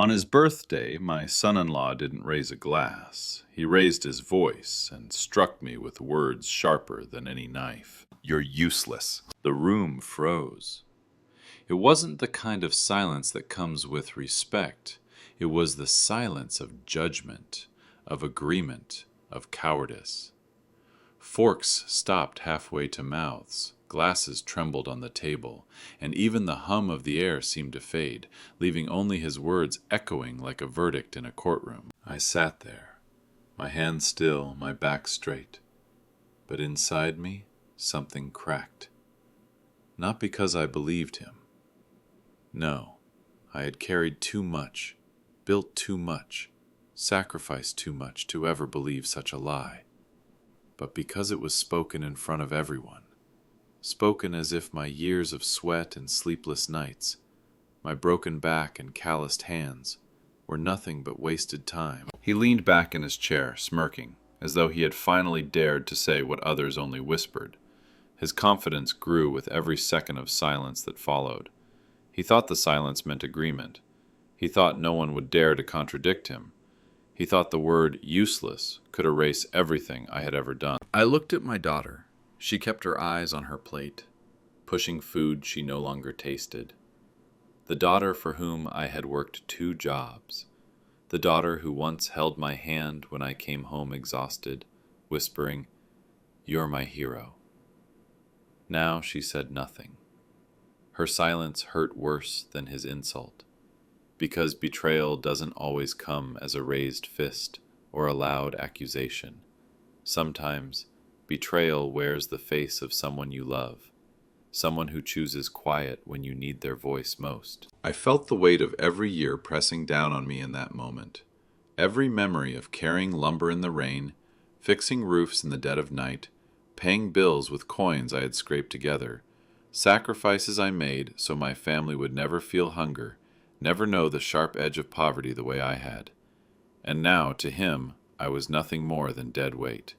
On his birthday, my son-in-law didn't raise a glass. He raised his voice and struck me with words sharper than any knife. You're useless. The room froze. It wasn't the kind of silence that comes with respect. It was the silence of judgment, of agreement, of cowardice. Forks stopped halfway to mouths. Glasses trembled on the table, and even the hum of the air seemed to fade, leaving only his words echoing like a verdict in a courtroom. I sat there, my hands still, my back straight. But inside me, something cracked. Not because I believed him. No, I had carried too much, built too much, sacrificed too much to ever believe such a lie. But because it was spoken in front of everyone. Spoken as if my years of sweat and sleepless nights, my broken back and calloused hands, were nothing but wasted time. He leaned back in his chair, smirking, as though he had finally dared to say what others only whispered. His confidence grew with every second of silence that followed. He thought the silence meant agreement. He thought no one would dare to contradict him. He thought the word useless could erase everything I had ever done. I looked at my daughter. She kept her eyes on her plate, pushing food she no longer tasted. The daughter for whom I had worked 2 jobs. The daughter who once held my hand when I came home exhausted, whispering, "You're my hero." Now she said nothing. Her silence hurt worse than his insult, because betrayal doesn't always come as a raised fist or a loud accusation. Sometimes, betrayal wears the face of someone you love, someone who chooses quiet when you need their voice most. I felt the weight of every year pressing down on me in that moment. Every memory of carrying lumber in the rain, fixing roofs in the dead of night, paying bills with coins I had scraped together, sacrifices I made so my family would never feel hunger, never know the sharp edge of poverty the way I had. And now, to him, I was nothing more than dead weight.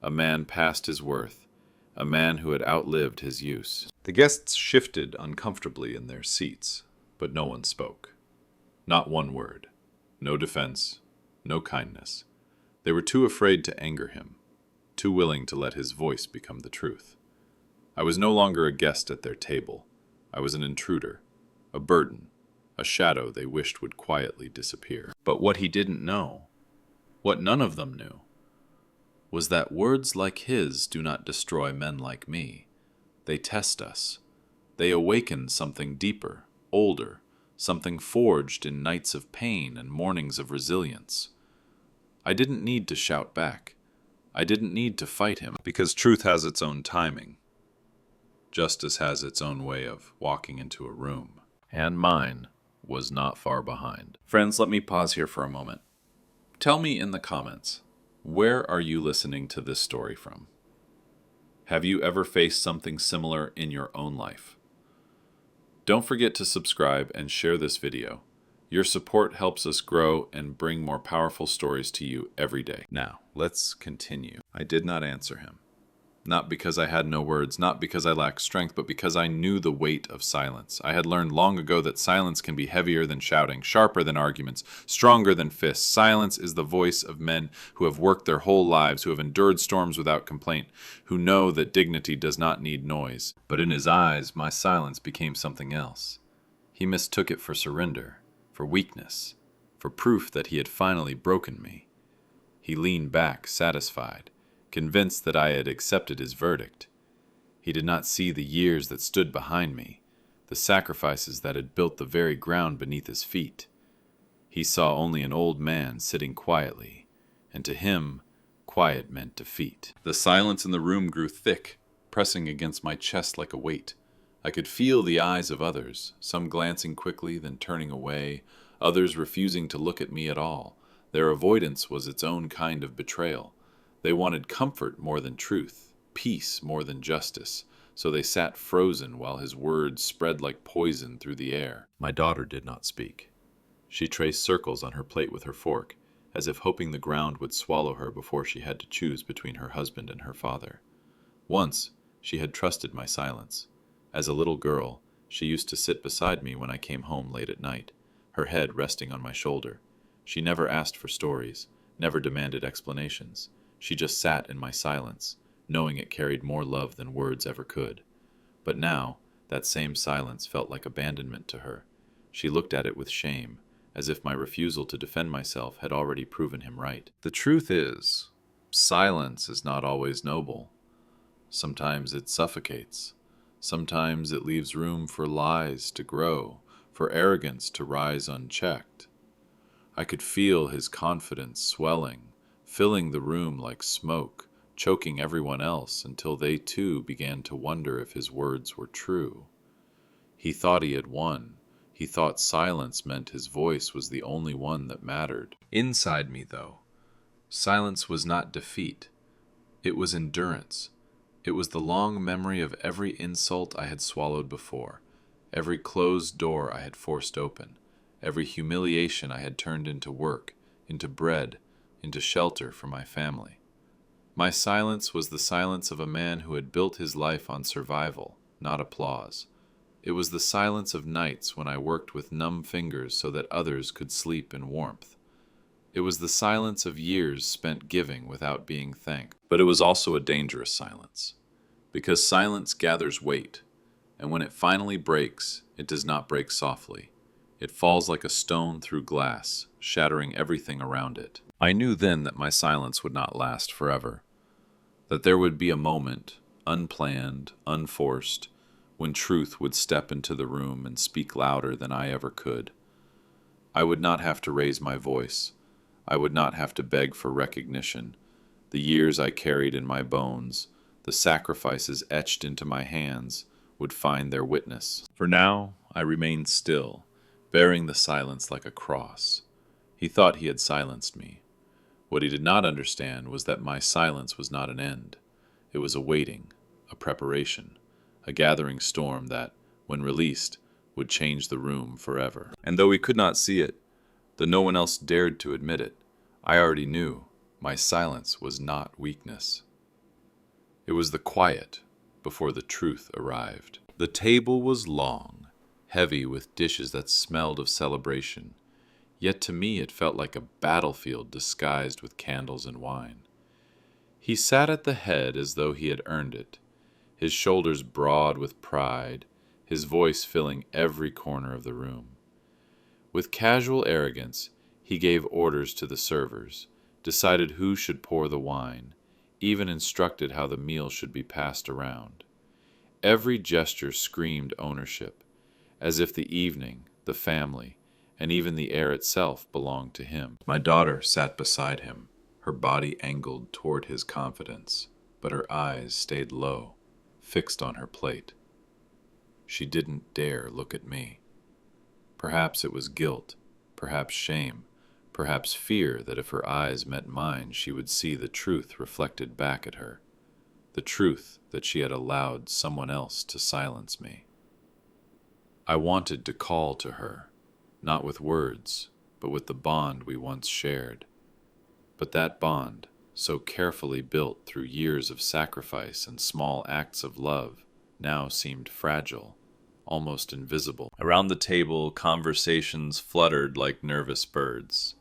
A man past his worth, a man who had outlived his use. The guests shifted uncomfortably in their seats, but no one spoke. Not one word. No defense, no kindness. They were too afraid to anger him, too willing to let his voice become the truth. I was no longer a guest at their table. I was an intruder, a burden, a shadow they wished would quietly disappear. But what he didn't know, what none of them knew, was that words like his do not destroy men like me. They test us. They awaken something deeper, older, something forged in nights of pain and mornings of resilience. I didn't need to shout back. I didn't need to fight him, because truth has its own timing. Justice has its own way of walking into a room, and mine was not far behind. Friends, let me pause here for a moment. Tell me in the comments, where are you listening to this story from? Have you ever faced something similar in your own life? Don't forget to subscribe and share this video. Your support helps us grow and bring more powerful stories to you every day. Now, let's continue. I did not answer him. Not because I had no words, not because I lacked strength, but because I knew the weight of silence. I had learned long ago that silence can be heavier than shouting, sharper than arguments, stronger than fists. Silence is the voice of men who have worked their whole lives, who have endured storms without complaint, who know that dignity does not need noise. But in his eyes, my silence became something else. He mistook it for surrender, for weakness, for proof that he had finally broken me. He leaned back, satisfied, convinced that I had accepted his verdict. He did not see the years that stood behind me, the sacrifices that had built the very ground beneath his feet. He saw only an old man sitting quietly, and to him, quiet meant defeat. The silence in the room grew thick, pressing against my chest like a weight. I could feel the eyes of others, some glancing quickly, then turning away, others refusing to look at me at all. Their avoidance was its own kind of betrayal. They wanted comfort more than truth, peace more than justice, so they sat frozen while his words spread like poison through the air. My daughter did not speak. She traced circles on her plate with her fork, as if hoping the ground would swallow her before she had to choose between her husband and her father. Once, she had trusted my silence. As a little girl, she used to sit beside me when I came home late at night. her head resting on my shoulder. She never asked for stories, never demanded explanations. She just sat in my silence, knowing it carried more love than words ever could. But now, that same silence felt like abandonment to her. She looked at it with shame, as if my refusal to defend myself had already proven him right. The truth is, silence is not always noble. Sometimes it suffocates. Sometimes it leaves room for lies to grow, for arrogance to rise unchecked. I could feel his confidence swelling, filling the room like smoke, choking everyone else until they too began to wonder if his words were true. He thought he had won. He thought silence meant his voice was the only one that mattered. Inside me, though, silence was not defeat. It was endurance. It was the long memory of every insult I had swallowed before, every closed door I had forced open, every humiliation I had turned into work, into bread, into shelter for my family. My silence was the silence of a man who had built his life on survival, not applause. It was the silence of nights when I worked with numb fingers so that others could sleep in warmth. It was the silence of years spent giving without being thanked. But it was also a dangerous silence, because silence gathers weight, and when it finally breaks, it does not break softly. It falls like a stone through glass, shattering everything around it. I knew then that my silence would not last forever, that there would be a moment, unplanned, unforced, when truth would step into the room and speak louder than I ever could. I would not have to raise my voice. I would not have to beg for recognition. The years I carried in my bones, the sacrifices etched into my hands, would find their witness. For now, I remained still, bearing the silence like a cross. He thought he had silenced me. What he did not understand was that my silence was not an end. It was a waiting, a preparation, a gathering storm that, when released, would change the room forever. And though he could not see it, though no one else dared to admit it, I already knew my silence was not weakness. It was the quiet before the truth arrived. The table was long, heavy with dishes that smelled of celebration, yet to me it felt like a battlefield disguised with candles and wine. He sat at the head as though he had earned it, his shoulders broad with pride, his voice filling every corner of the room. With casual arrogance, he gave orders to the servers, decided who should pour the wine, even instructed how the meal should be passed around. Every gesture screamed ownership, as if the evening, the family, and even the air itself belonged to him. My daughter sat beside him, her body angled toward his confidence, but her eyes stayed low, fixed on her plate. She didn't dare look at me. Perhaps it was guilt, perhaps shame, perhaps fear that if her eyes met mine she would see the truth reflected back at her, the truth that she had allowed someone else to silence me. I wanted to call to her, not with words, but with the bond we once shared. But that bond, so carefully built through years of sacrifice and small acts of love, now seemed fragile, almost invisible. Around the table, conversations fluttered like nervous birds.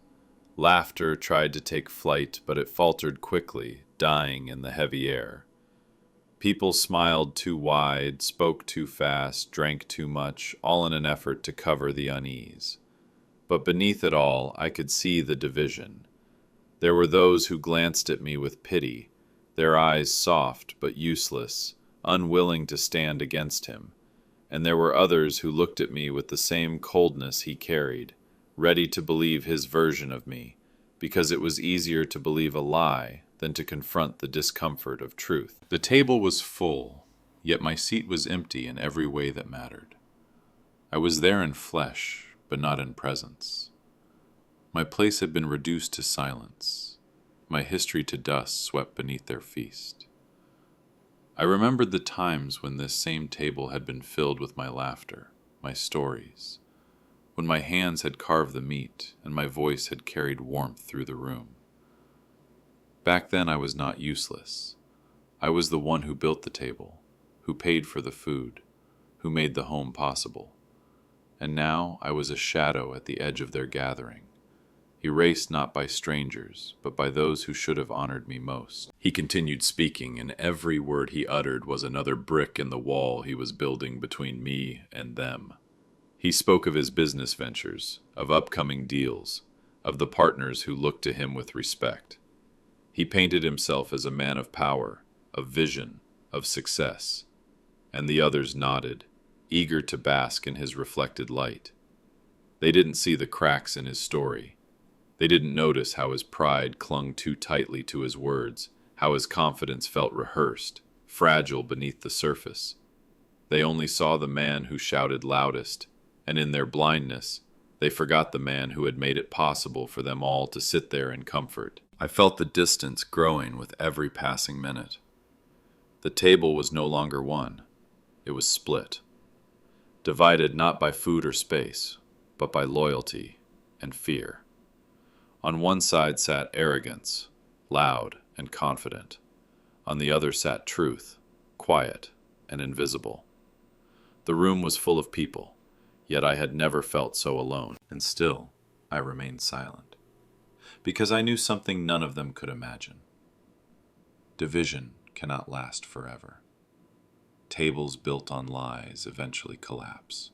Laughter tried to take flight, but it faltered quickly, dying in the heavy air. People smiled too wide, spoke too fast, drank too much, all in an effort to cover the unease. But beneath it all, I could see the division. There were those who glanced at me with pity, their eyes soft but useless, unwilling to stand against him. And there were others who looked at me with the same coldness he carried, ready to believe his version of me, because it was easier to believe a lie than to confront the discomfort of truth. The table was full, yet my seat was empty in every way that mattered. I was there in flesh, but not in presence. My place had been reduced to silence, my history to dust swept beneath their feast. I remembered the times when this same table had been filled with my laughter, my stories, when my hands had carved the meat and my voice had carried warmth through the room. Back then I was not useless. I was the one who built the table, who paid for the food, who made the home possible. and now I was a shadow at the edge of their gathering, erased not by strangers, but by those who should have honored me most. He continued speaking, and every word he uttered was another brick in the wall he was building between me and them. He spoke of his business ventures, of upcoming deals, of the partners who looked to him with respect. He painted himself as a man of power, of vision, of success, and the others nodded, eager to bask in his reflected light. They didn't see the cracks in his story. They didn't notice how his pride clung too tightly to his words, how his confidence felt rehearsed, fragile beneath the surface. They only saw the man who shouted loudest, and in their blindness, they forgot the man who had made it possible for them all to sit there in comfort. I felt the distance growing with every passing minute. The table was no longer one. It was split, divided not by food or space, but by loyalty and fear. On one side sat arrogance, loud and confident. On the other sat truth, quiet and invisible. The room was full of people, yet I had never felt so alone. And still, I remained silent, because I knew something none of them could imagine. Division cannot last forever. Tables built on lies eventually collapse.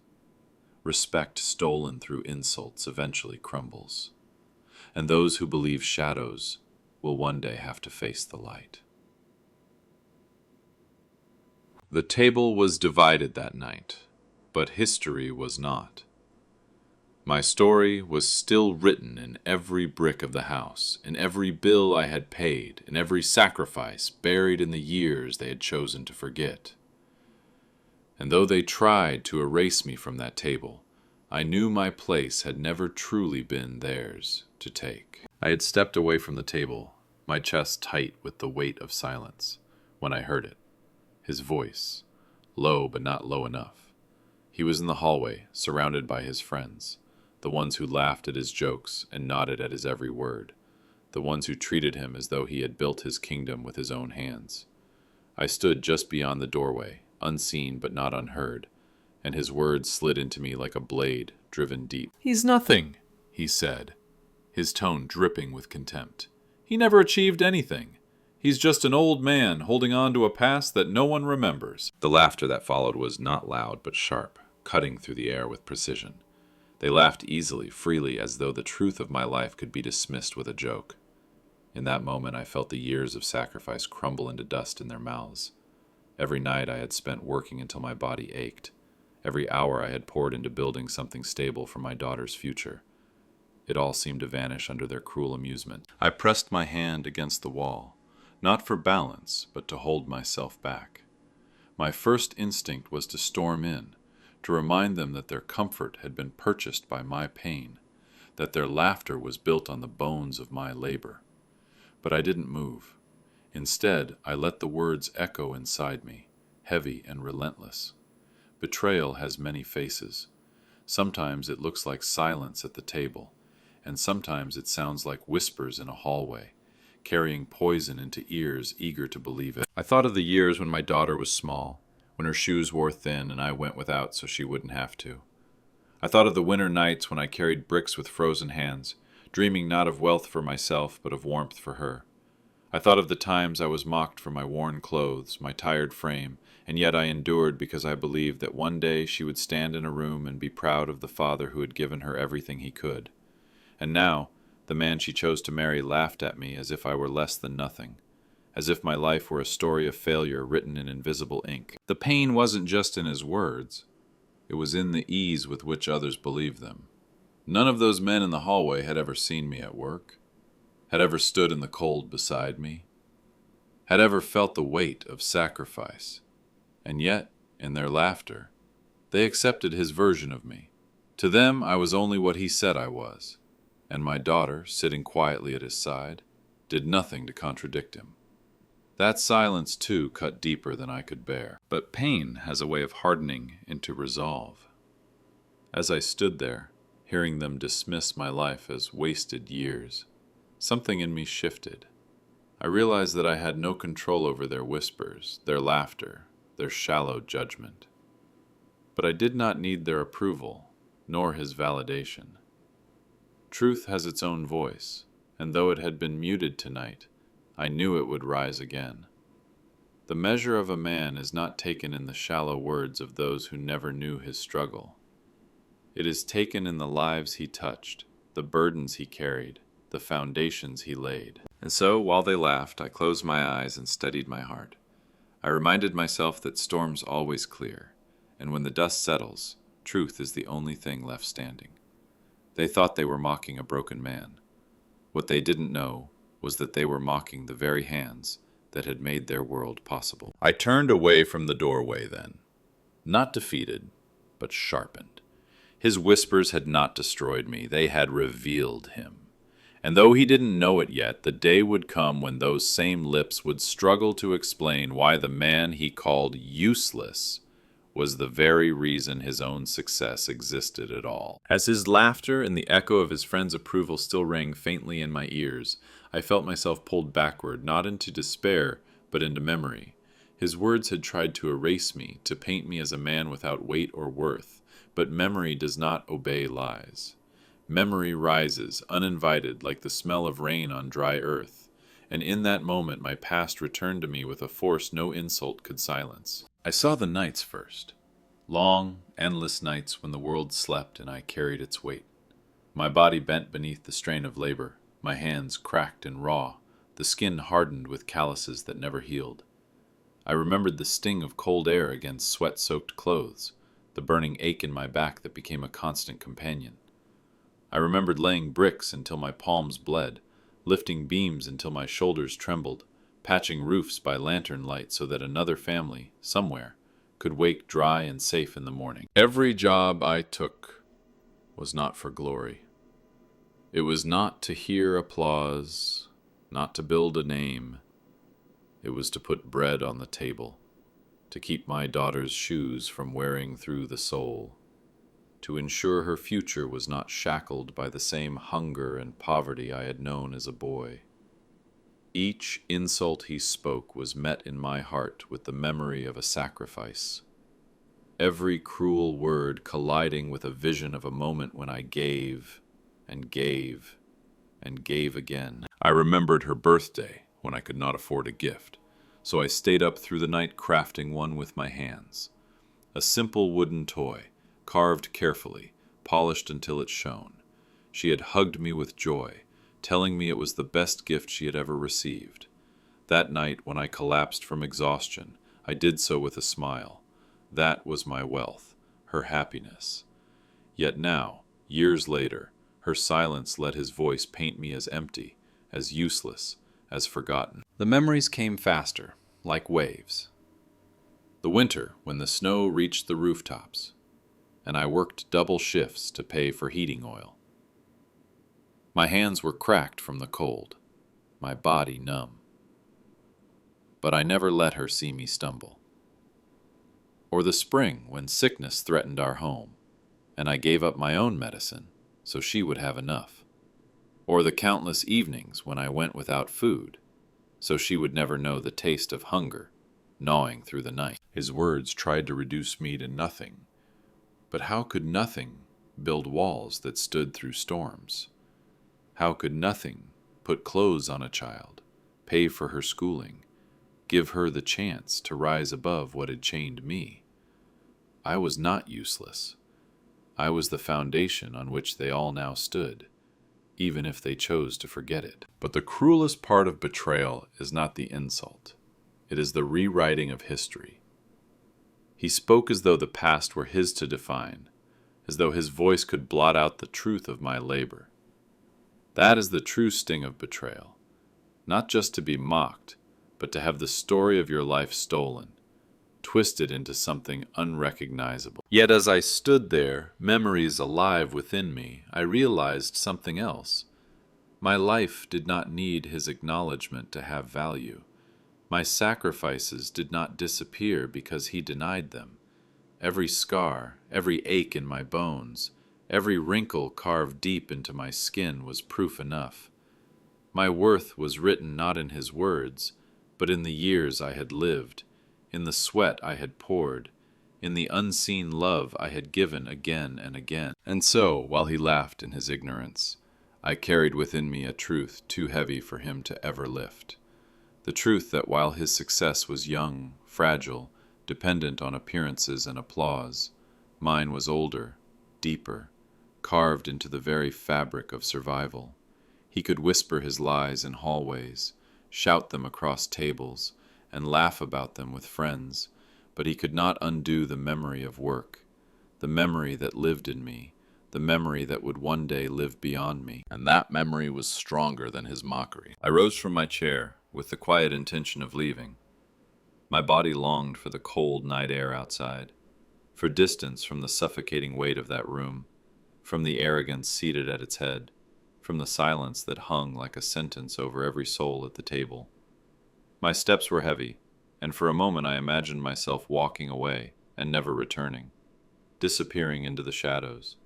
Respect stolen through insults eventually crumbles. And those who believe shadows will one day have to face the light. The table was divided that night, but history was not. My story was still written in every brick of the house, in every bill I had paid, in every sacrifice buried in the years they had chosen to forget. And though they tried to erase me from that table, I knew my place had never truly been theirs to take. I had stepped away from the table, my chest tight with the weight of silence, when I heard it. His voice, low but not low enough. He was in the hallway, surrounded by his friends, the ones who laughed at his jokes and nodded at his every word, the ones who treated him as though he had built his kingdom with his own hands. I stood just beyond the doorway, unseen but not unheard, and his words slid into me like a blade driven deep. "He's nothing," he said, his tone dripping with contempt. "He never achieved anything. He's just an old man holding on to a past that no one remembers." The laughter that followed was not loud but sharp, cutting through the air with precision. They laughed easily, freely, as though the truth of my life could be dismissed with a joke. In that moment I felt the years of sacrifice crumble into dust in their mouths. Every night I had spent working until my body ached. Every hour I had poured into building something stable for my daughter's future. It all seemed to vanish under their cruel amusement. I pressed my hand against the wall, not for balance, but to hold myself back. My first instinct was to storm in, to remind them that their comfort had been purchased by my pain, that their laughter was built on the bones of my labor. But I didn't move. Instead, I let the words echo inside me, heavy and relentless. Betrayal has many faces. Sometimes it looks like silence at the table, and sometimes it sounds like whispers in a hallway, carrying poison into ears eager to believe it. I thought of the years when my daughter was small, when her shoes wore thin and I went without so she wouldn't have to. I thought of the winter nights when I carried bricks with frozen hands, dreaming not of wealth for myself but of warmth for her. I thought of the times I was mocked for my worn clothes, my tired frame, and yet I endured because I believed that one day she would stand in a room and be proud of the father who had given her everything he could. And now, the man she chose to marry laughed at me as if I were less than nothing, as if my life were a story of failure written in invisible ink. The pain wasn't just in his words. It was in the ease with which others believed them. None of those men in the hallway had ever seen me at work, had ever stood in the cold beside me, had ever felt the weight of sacrifice. And yet, in their laughter, they accepted his version of me. To them, I was only what he said I was, and my daughter, sitting quietly at his side, did nothing to contradict him. That silence, too, cut deeper than I could bear. But pain has a way of hardening into resolve. As I stood there, hearing them dismiss my life as wasted years, something in me shifted. I realized that I had no control over their whispers, their laughter, their shallow judgment. But I did not need their approval, nor his validation. Truth has its own voice, and though it had been muted tonight, I knew it would rise again. The measure of a man is not taken in the shallow words of those who never knew his struggle. It is taken in the lives he touched, the burdens he carried, the foundations he laid. And so, while they laughed, I closed my eyes and steadied my heart. I reminded myself that storms always clear, and when the dust settles, truth is the only thing left standing. They thought they were mocking a broken man. What they didn't know was that they were mocking the very hands that had made their world possible. I turned away from the doorway then, not defeated, but sharpened. His whispers had not destroyed me, they had revealed him. And though he didn't know it yet, the day would come when those same lips would struggle to explain why the man he called useless was the very reason his own success existed at all. As his laughter and the echo of his friend's approval still rang faintly in my ears, I felt myself pulled backward, not into despair, but into memory. His words had tried to erase me, to paint me as a man without weight or worth, but memory does not obey lies. Memory rises, uninvited, like the smell of rain on dry earth, and in that moment my past returned to me with a force no insult could silence. I saw the nights first. Long, endless nights when the world slept and I carried its weight. My body bent beneath the strain of labor, my hands cracked and raw, the skin hardened with calluses that never healed. I remembered the sting of cold air against sweat-soaked clothes, the burning ache in my back that became a constant companion. I remembered laying bricks until my palms bled, lifting beams until my shoulders trembled, patching roofs by lantern light so that another family, somewhere, could wake dry and safe in the morning. Every job I took was not for glory. It was not to hear applause, not to build a name. It was to put bread on the table, to keep my daughter's shoes from wearing through the sole, to ensure her future was not shackled by the same hunger and poverty I had known as a boy. Each insult he spoke was met in my heart with the memory of a sacrifice. Every cruel word colliding with a vision of a moment when I gave and gave and gave again. I remembered her birthday when I could not afford a gift, so I stayed up through the night crafting one with my hands. A simple wooden toy, carved carefully, polished until it shone. She had hugged me with joy, telling me it was the best gift she had ever received. That night, when I collapsed from exhaustion, I did so with a smile. That was my wealth, her happiness. Yet now, years later, her silence let his voice paint me as empty, as useless, as forgotten. The memories came faster, like waves. The winter, when the snow reached the rooftops, and I worked double shifts to pay for heating oil. My hands were cracked from the cold, my body numb. But I never let her see me stumble. Or the spring when sickness threatened our home, and I gave up my own medicine so she would have enough. Or the countless evenings when I went without food, so she would never know the taste of hunger, gnawing through the night. His words tried to reduce me to nothing. But how could nothing build walls that stood through storms? How could nothing put clothes on a child, pay for her schooling, give her the chance to rise above what had chained me? I was not useless. I was the foundation on which they all now stood, even if they chose to forget it. But the cruelest part of betrayal is not the insult. It is the rewriting of history. He spoke as though the past were his to define, as though his voice could blot out the truth of my labor. That is the true sting of betrayal, not just to be mocked, but to have the story of your life stolen, twisted into something unrecognizable. Yet as I stood there, memories alive within me, I realized something else. My life did not need his acknowledgement to have value. My sacrifices did not disappear because he denied them. Every scar, every ache in my bones, every wrinkle carved deep into my skin was proof enough. My worth was written not in his words, but in the years I had lived, in the sweat I had poured, in the unseen love I had given again and again. And so, while he laughed in his ignorance, I carried within me a truth too heavy for him to ever lift. The truth that while his success was young, fragile, dependent on appearances and applause, mine was older, deeper, carved into the very fabric of survival. He could whisper his lies in hallways, shout them across tables, and laugh about them with friends, but he could not undo the memory of work, the memory that lived in me, the memory that would one day live beyond me. And that memory was stronger than his mockery. I rose from my chair with the quiet intention of leaving. My body longed for the cold night air outside, for distance from the suffocating weight of that room, from the arrogance seated at its head, from the silence that hung like a sentence over every soul at the table. My steps were heavy, and for a moment I imagined myself walking away and never returning, disappearing into the shadows,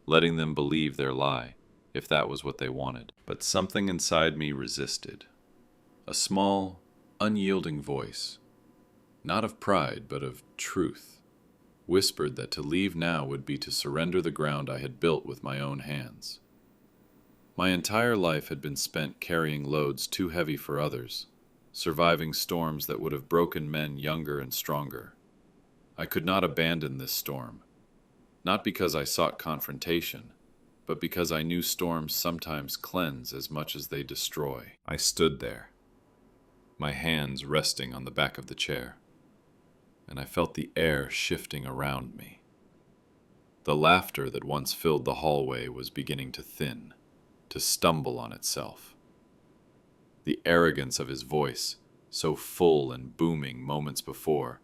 letting them believe their lie, if that was what they wanted. But something inside me resisted. A small, unyielding voice, not of pride but of truth, whispered that to leave now would be to surrender the ground I had built with my own hands. My entire life had been spent carrying loads too heavy for others, surviving storms that would have broken men younger and stronger. I could not abandon this storm, not because I sought confrontation, but because I knew storms sometimes cleanse as much as they destroy. I stood there, my hands resting on the back of the chair, and I felt the air shifting around me. The laughter that once filled the hallway was beginning to thin, to stumble on itself. The arrogance of his voice, so full and booming moments before,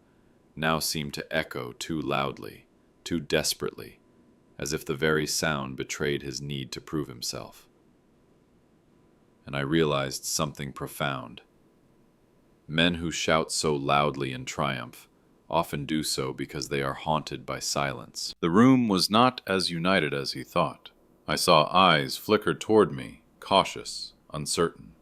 now seemed to echo too loudly, too desperately, as if the very sound betrayed his need to prove himself. And I realized something profound. Men who shout so loudly in triumph often do so because they are haunted by silence. The room was not as united as he thought. I saw eyes flicker toward me, cautious, uncertain.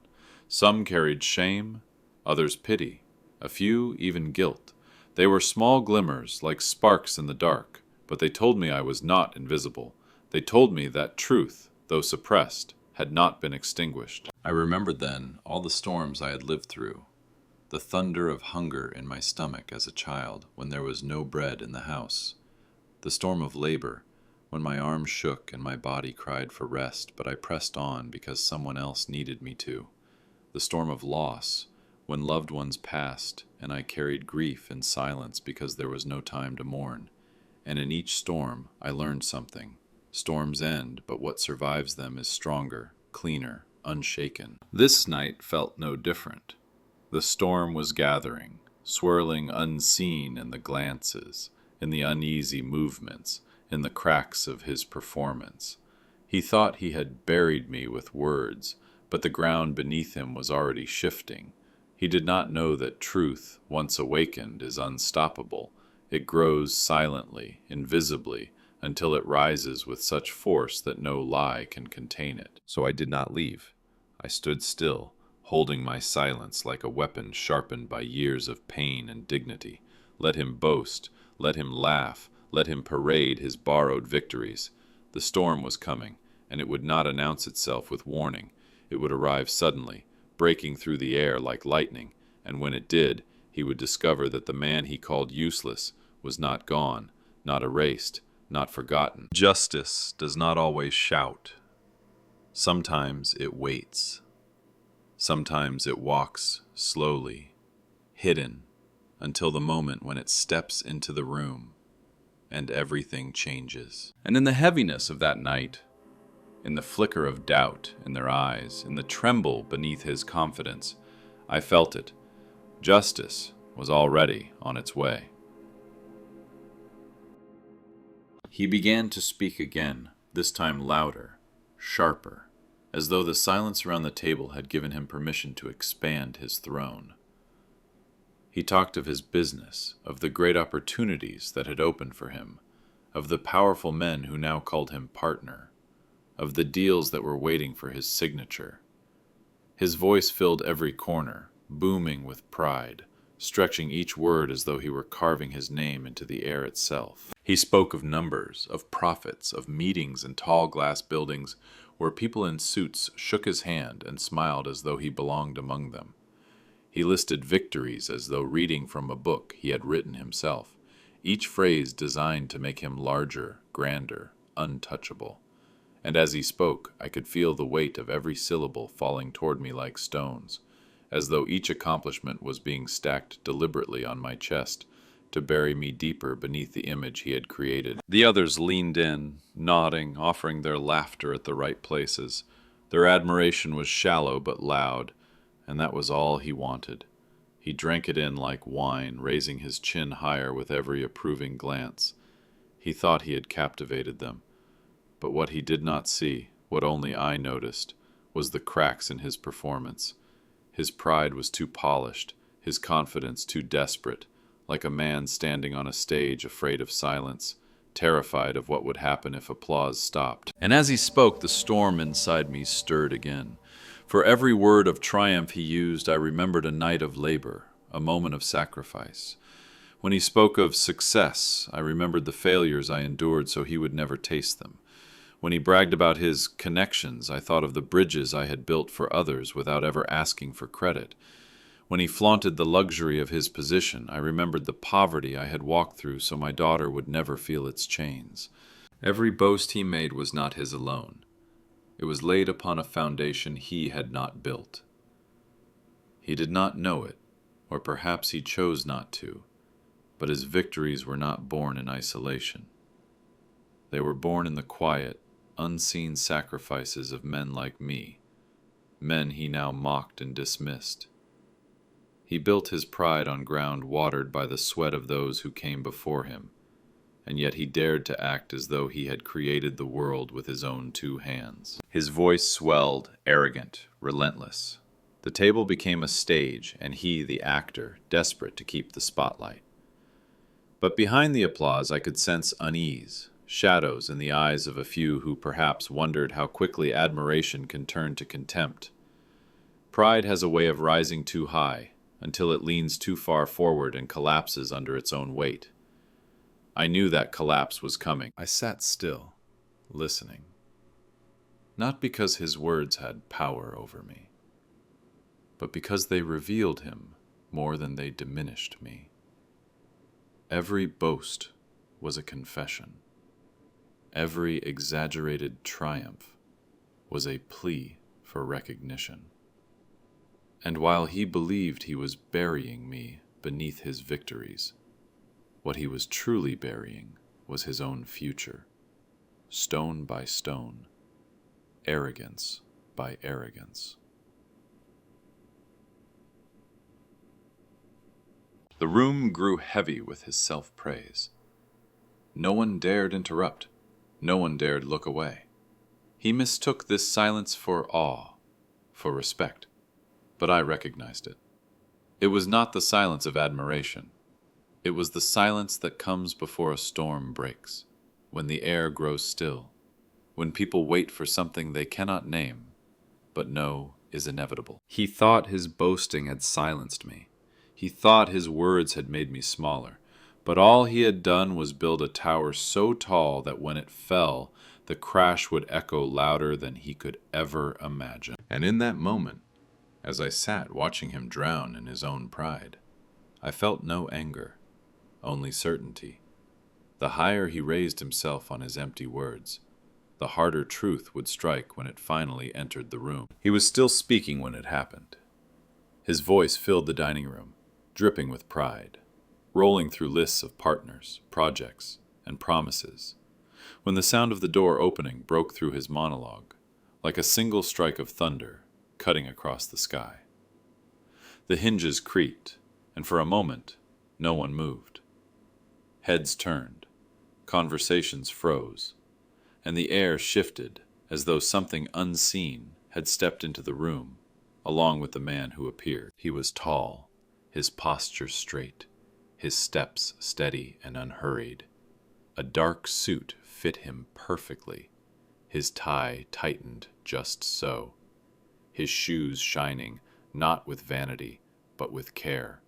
Some carried shame, others pity, a few even guilt. They were small glimmers, like sparks in the dark, but they told me I was not invisible. They told me that truth, though suppressed, had not been extinguished. I remembered then all the storms I had lived through, the thunder of hunger in my stomach as a child when there was no bread in the house, the storm of labor, when my arms shook and my body cried for rest, but I pressed on because someone else needed me to, the storm of loss, when loved ones passed and I carried grief in silence because there was no time to mourn. And in each storm I learned something. Storms end, but what survives them is stronger, cleaner, unshaken. This night felt no different. The storm was gathering, swirling unseen in the glances, in the uneasy movements, in the cracks of his performance. He thought he had buried me with words, but the ground beneath him was already shifting. He did not know that truth, once awakened, is unstoppable. It grows silently, invisibly, until it rises with such force that no lie can contain it. So I did not leave. I stood still, holding my silence like a weapon sharpened by years of pain and dignity. Let him boast, let him laugh, let him parade his borrowed victories. The storm was coming, and it would not announce itself with warning. It would arrive suddenly, breaking through the air like lightning, and when it did, he would discover that the man he called useless was not gone, not erased, not forgotten. Justice does not always shout. Sometimes it waits. Sometimes it walks slowly, hidden, until the moment when it steps into the room and everything changes. And in the heaviness of that night, in the flicker of doubt in their eyes, in the tremble beneath his confidence, I felt it. Justice was already on its way. He began to speak again, this time louder, sharper, as though the silence around the table had given him permission to expand his throne. He talked of his business, of the great opportunities that had opened for him, of the powerful men who now called him partner, of the deals that were waiting for his signature. His voice filled every corner, booming with pride, stretching each word as though he were carving his name into the air itself. He spoke of numbers, of profits, of meetings in tall glass buildings where people in suits shook his hand and smiled as though he belonged among them. He listed victories as though reading from a book he had written himself, each phrase designed to make him larger, grander, untouchable. And as he spoke, I could feel the weight of every syllable falling toward me like stones, as though each accomplishment was being stacked deliberately on my chest to bury me deeper beneath the image he had created. The others leaned in, nodding, offering their laughter at the right places. Their admiration was shallow but loud, and that was all he wanted. He drank it in like wine, raising his chin higher with every approving glance. He thought he had captivated them, but what he did not see, what only I noticed, was the cracks in his performance. His pride was too polished, his confidence too desperate, like a man standing on a stage afraid of silence, terrified of what would happen if applause stopped. And as he spoke, the storm inside me stirred again. For every word of triumph he used, I remembered a night of labor, a moment of sacrifice. When he spoke of success, I remembered the failures I endured so he would never taste them. When he bragged about his connections, I thought of the bridges I had built for others without ever asking for credit. When he flaunted the luxury of his position, I remembered the poverty I had walked through so my daughter would never feel its chains. Every boast he made was not his alone. It was laid upon a foundation he had not built. He did not know it, or perhaps he chose not to, but his victories were not born in isolation. They were born in the quiet, unseen sacrifices of men like me, men he now mocked and dismissed. He built his pride on ground watered by the sweat of those who came before him, and yet he dared to act as though he had created the world with his own two hands. His voice swelled, arrogant, relentless. The table became a stage, and he, the actor, desperate to keep the spotlight. But behind the applause I could sense unease, shadows in the eyes of a few who perhaps wondered how quickly admiration can turn to contempt. Pride has a way of rising too high, until it leans too far forward and collapses under its own weight. I knew that collapse was coming. I sat still, listening. Not because his words had power over me, but because they revealed him more than they diminished me. Every boast was a confession. Every exaggerated triumph was a plea for recognition. And while he believed he was burying me beneath his victories, what he was truly burying was his own future, stone by stone, arrogance by arrogance. The room grew heavy with his self-praise. No one dared interrupt. No one dared look away. He mistook this silence for awe, for respect, but I recognized it. It was not the silence of admiration. It was the silence that comes before a storm breaks, when the air grows still, when people wait for something they cannot name, but know is inevitable. He thought his boasting had silenced me. He thought his words had made me smaller, but all he had done was build a tower so tall that when it fell, the crash would echo louder than he could ever imagine. And in that moment, as I sat watching him drown in his own pride, I felt no anger, only certainty. The higher he raised himself on his empty words, the harder truth would strike when it finally entered the room. He was still speaking when it happened. His voice filled the dining room, dripping with pride, rolling through lists of partners, projects, and promises, when the sound of the door opening broke through his monologue, like a single strike of thunder cutting across the sky. The hinges creaked, and for a moment, no one moved. Heads turned, conversations froze, and the air shifted as though something unseen had stepped into the room, along with the man who appeared. He was tall, his posture straight, his steps steady and unhurried. A dark suit fit him perfectly, his tie tightened just so, his shoes shining, not with vanity, but with care,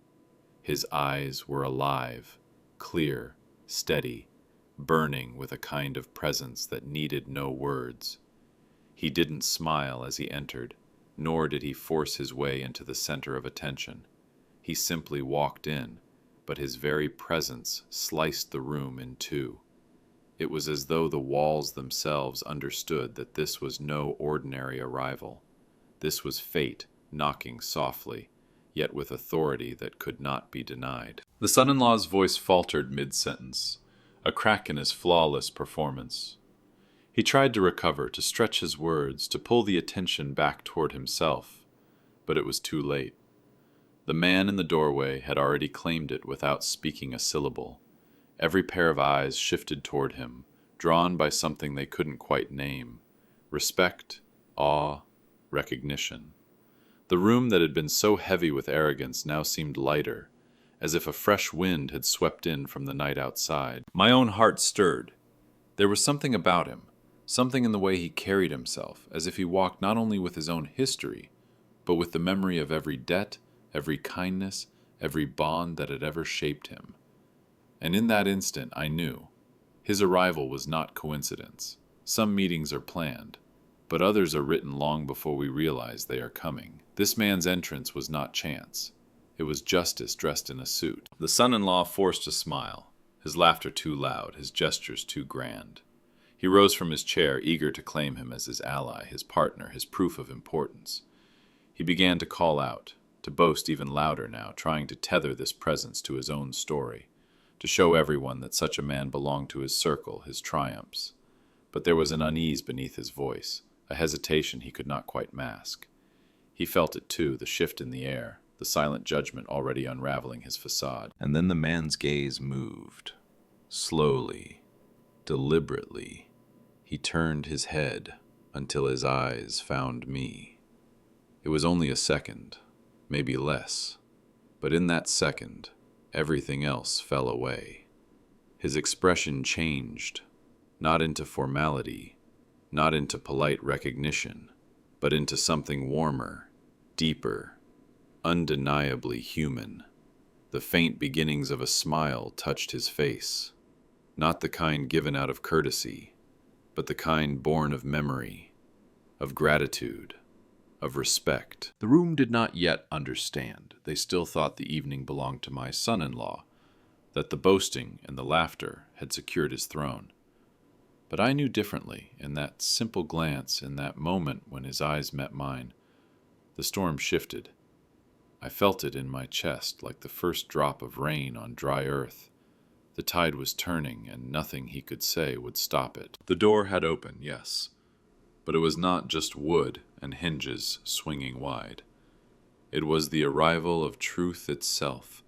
His eyes were alive, clear, steady, burning with a kind of presence that needed no words. He didn't smile as he entered, nor did he force his way into the center of attention. He simply walked in, but his very presence sliced the room in two. It was as though the walls themselves understood that this was no ordinary arrival. This was fate knocking softly, yet with authority that could not be denied. The son-in-law's voice faltered mid-sentence, a crack in his flawless performance. He tried to recover, to stretch his words, to pull the attention back toward himself, but it was too late. The man in the doorway had already claimed it without speaking a syllable. Every pair of eyes shifted toward him, drawn by something they couldn't quite name: respect, awe, recognition. The room that had been so heavy with arrogance now seemed lighter, as if a fresh wind had swept in from the night outside. My own heart stirred. There was something about him, something in the way he carried himself, as if he walked not only with his own history, but with the memory of every debt, every kindness, every bond that had ever shaped him. And in that instant I knew. His arrival was not coincidence. Some meetings are planned, but others are written long before we realize they are coming. This man's entrance was not chance. It was justice dressed in a suit. The son-in-law forced a smile, his laughter too loud, his gestures too grand. He rose from his chair, eager to claim him as his ally, his partner, his proof of importance. He began to call out, to boast even louder now, trying to tether this presence to his own story, to show everyone that such a man belonged to his circle, his triumphs. But there was an unease beneath his voice, a hesitation he could not quite mask. He felt it too, the shift in the air, the silent judgment already unraveling his facade. And then the man's gaze moved. Slowly, deliberately, he turned his head until his eyes found me. It was only a second, maybe less, but in that second, everything else fell away. His expression changed, not into formality, not into polite recognition, but into something warmer, deeper, undeniably human. The faint beginnings of a smile touched his face, not the kind given out of courtesy, but the kind born of memory, of gratitude, of respect. The room did not yet understand. They still thought the evening belonged to my son-in-law, that the boasting and the laughter had secured his throne. But I knew differently. In that simple glance, in that moment when his eyes met mine, the storm shifted. I felt it in my chest like the first drop of rain on dry earth. The tide was turning, and nothing he could say would stop it. The door had opened, yes, but it was not just wood and hinges swinging wide. It was the arrival of truth itself,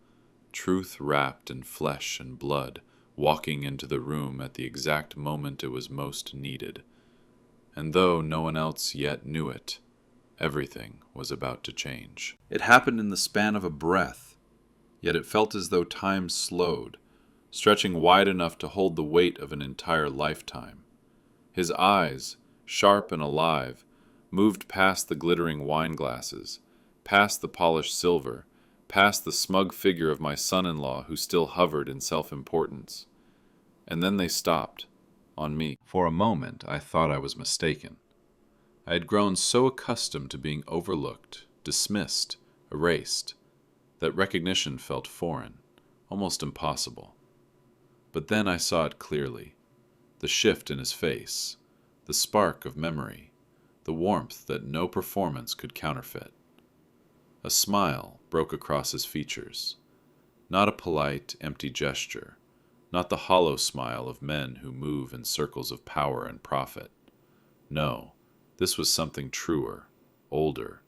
truth wrapped in flesh and blood, walking into the room at the exact moment it was most needed. And though no one else yet knew it, everything was about to change. It happened in the span of a breath, yet it felt as though time slowed, stretching wide enough to hold the weight of an entire lifetime. His eyes, sharp and alive, moved past the glittering wine glasses, past the polished silver, past the smug figure of my son-in-law who still hovered in self-importance. And then they stopped, on me. For a moment I thought I was mistaken. I had grown so accustomed to being overlooked, dismissed, erased, that recognition felt foreign, almost impossible. But then I saw it clearly, the shift in his face, the spark of memory, the warmth that no performance could counterfeit. A smile broke across his features, not a polite, empty gesture, not the hollow smile of men who move in circles of power and profit. No, this was something truer, older,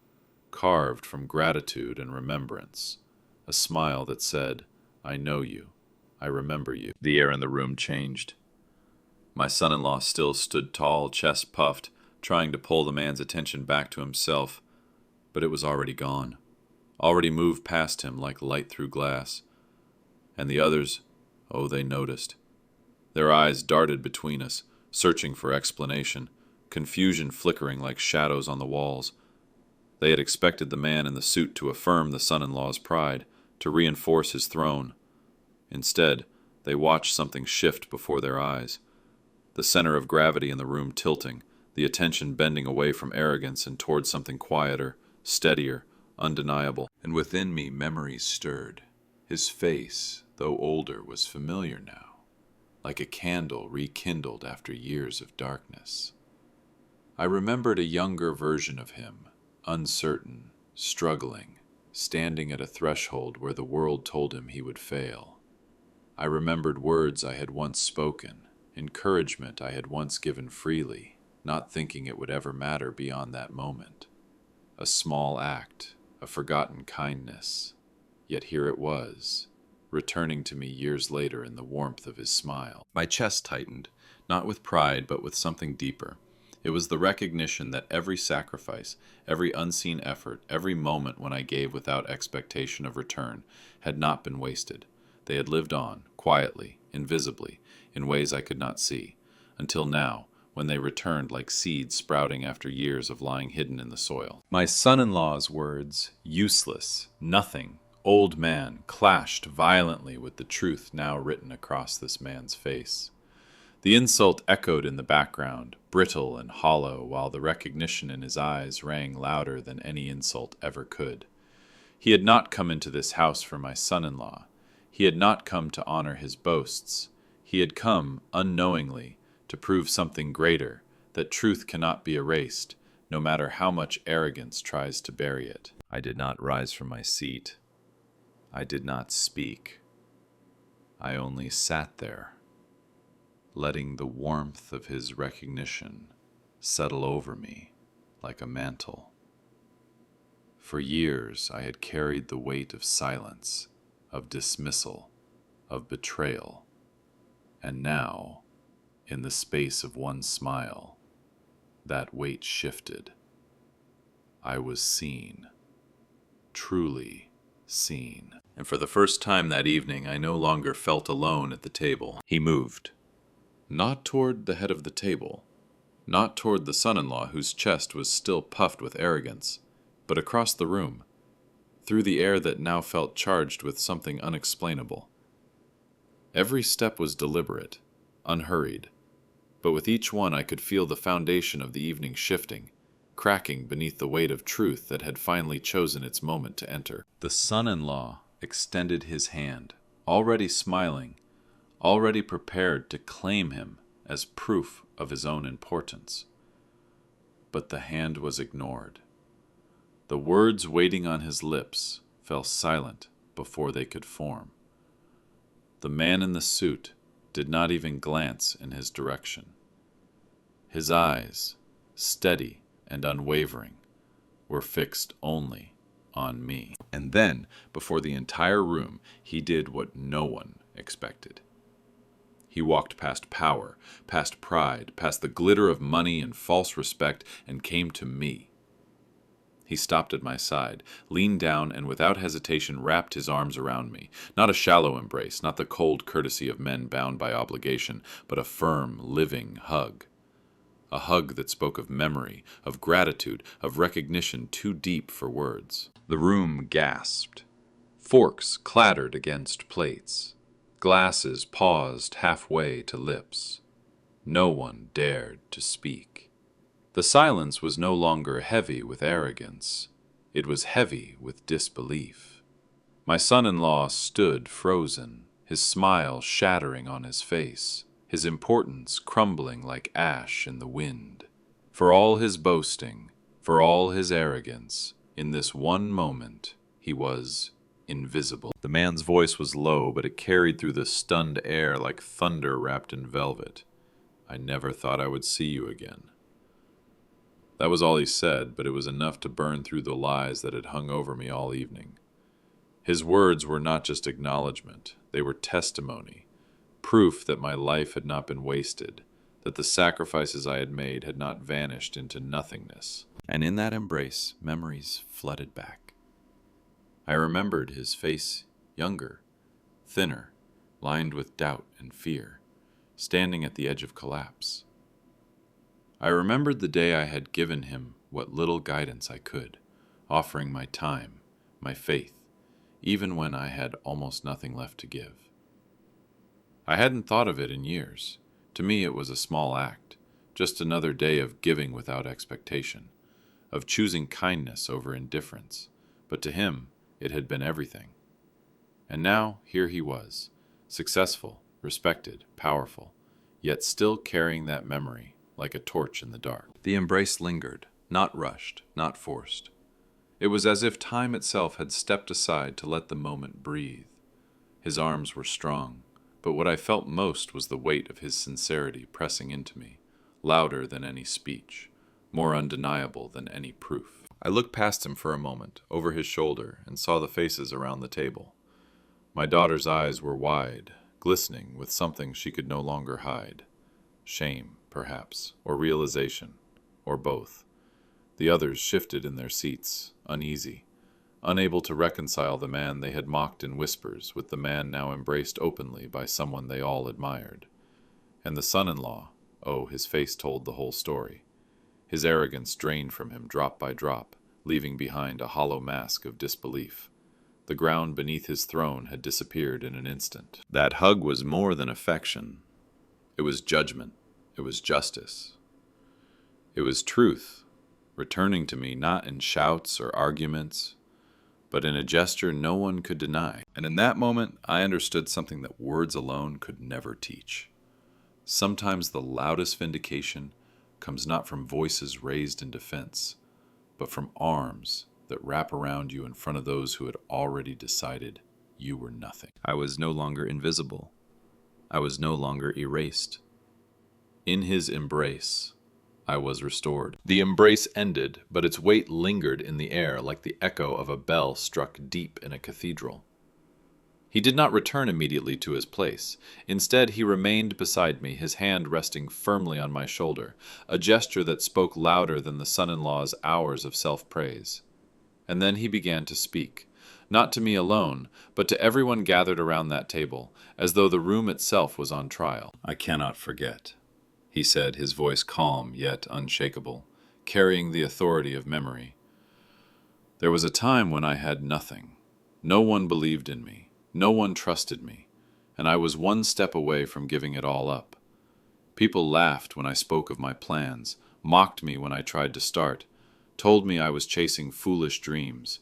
carved from gratitude and remembrance, a smile that said, "I know you, I remember you." The air in the room changed. My son-in-law still stood tall, chest puffed, trying to pull the man's attention back to himself, but it was already gone, already moved past him like light through glass. And the others, oh, they noticed. Their eyes darted between us, searching for explanation, confusion flickering like shadows on the walls. They had expected the man in the suit to affirm the son-in-law's pride, to reinforce his throne. Instead, they watched something shift before their eyes, the center of gravity in the room tilting, the attention bending away from arrogance and toward something quieter, steadier, undeniable. And within me, memories stirred. His face, though older, was familiar now, like a candle rekindled after years of darkness. I remembered a younger version of him, uncertain, struggling, standing at a threshold where the world told him he would fail. I remembered words I had once spoken, encouragement I had once given freely, not thinking it would ever matter beyond that moment. A small act, a forgotten kindness, yet here it was, returning to me years later in the warmth of his smile. My chest tightened, not with pride, but with something deeper. It was the recognition that every sacrifice, every unseen effort, every moment when I gave without expectation of return, had not been wasted. They had lived on, quietly, invisibly, in ways I could not see, until now, when they returned like seeds sprouting after years of lying hidden in the soil. My son-in-law's words, useless, nothing, old man, clashed violently with the truth now written across this man's face. The insult echoed in the background, brittle and hollow, while the recognition in his eyes rang louder than any insult ever could. He had not come into this house for my son-in-law. He had not come to honor his boasts. He had come, unknowingly, to prove something greater, that truth cannot be erased, no matter how much arrogance tries to bury it. I did not rise from my seat. I did not speak. I only sat there, letting the warmth of his recognition settle over me like a mantle. For years I had carried the weight of silence, of dismissal, of betrayal, and now, in the space of one smile, that weight shifted. I was seen, truly seen. And for the first time that evening, I no longer felt alone at the table. He moved. Not toward the head of the table, not toward the son-in-law whose chest was still puffed with arrogance, but across the room, through the air that now felt charged with something unexplainable. Every step was deliberate, unhurried, but with each one I could feel the foundation of the evening shifting, cracking beneath the weight of truth that had finally chosen its moment to enter. The son-in-law extended his hand, already smiling, already prepared to claim him as proof of his own importance. But the hand was ignored. The words waiting on his lips fell silent before they could form. The man in the suit did not even glance in his direction. His eyes, steady and unwavering, were fixed only on me. And then, before the entire room, he did what no one expected. He walked past power, past pride, past the glitter of money and false respect, and came to me. He stopped at my side, leaned down, and without hesitation wrapped his arms around me. Not a shallow embrace, not the cold courtesy of men bound by obligation, but a firm, living hug. A hug that spoke of memory, of gratitude, of recognition too deep for words. The room gasped. Forks clattered against plates. Glasses paused halfway to lips. No one dared to speak. The silence was no longer heavy with arrogance. It was heavy with disbelief. My son-in-law stood frozen, his smile shattering on his face, his importance crumbling like ash in the wind. For all his boasting, for all his arrogance, in this one moment, he was invisible. The man's voice was low, but it carried through the stunned air like thunder wrapped in velvet. I never thought I would see you again. That was all he said, but it was enough to burn through the lies that had hung over me all evening. His words were not just acknowledgement, they were testimony, proof that my life had not been wasted, that the sacrifices I had made had not vanished into nothingness. And in that embrace, memories flooded back. I remembered his face younger, thinner, lined with doubt and fear, standing at the edge of collapse. I remembered the day I had given him what little guidance I could, offering my time, my faith, even when I had almost nothing left to give. I hadn't thought of it in years. To me, it was a small act, just another day of giving without expectation, of choosing kindness over indifference. But to him, it had been everything. And now, here he was, successful, respected, powerful, yet still carrying that memory like a torch in the dark. The embrace lingered, not rushed, not forced. It was as if time itself had stepped aside to let the moment breathe. His arms were strong, but what I felt most was the weight of his sincerity pressing into me, louder than any speech, more undeniable than any proof. I looked past him for a moment, over his shoulder, and saw the faces around the table. My daughter's eyes were wide, glistening with something she could no longer hide. Shame, perhaps, or realization, or both. The others shifted in their seats, uneasy, unable to reconcile the man they had mocked in whispers with the man now embraced openly by someone they all admired. And the son-in-law, oh, his face told the whole story. His arrogance drained from him drop by drop, leaving behind a hollow mask of disbelief. The ground beneath his throne had disappeared in an instant. That hug was more than affection. It was judgment. It was justice. It was truth, returning to me not in shouts or arguments, but in a gesture no one could deny. And in that moment, I understood something that words alone could never teach. Sometimes the loudest vindication comes not from voices raised in defense, but from arms that wrap around you in front of those who had already decided you were nothing. I was no longer invisible. I was no longer erased. In his embrace, I was restored. The embrace ended, but its weight lingered in the air like the echo of a bell struck deep in a cathedral. He did not return immediately to his place. Instead, he remained beside me, his hand resting firmly on my shoulder, a gesture that spoke louder than the son-in-law's hours of self-praise. And then he began to speak, not to me alone, but to everyone gathered around that table, as though the room itself was on trial. "I cannot forget," he said, his voice calm yet unshakable, carrying the authority of memory. "There was a time when I had nothing. No one believed in me. No one trusted me, and I was one step away from giving it all up. People laughed when I spoke of my plans, mocked me when I tried to start, told me I was chasing foolish dreams.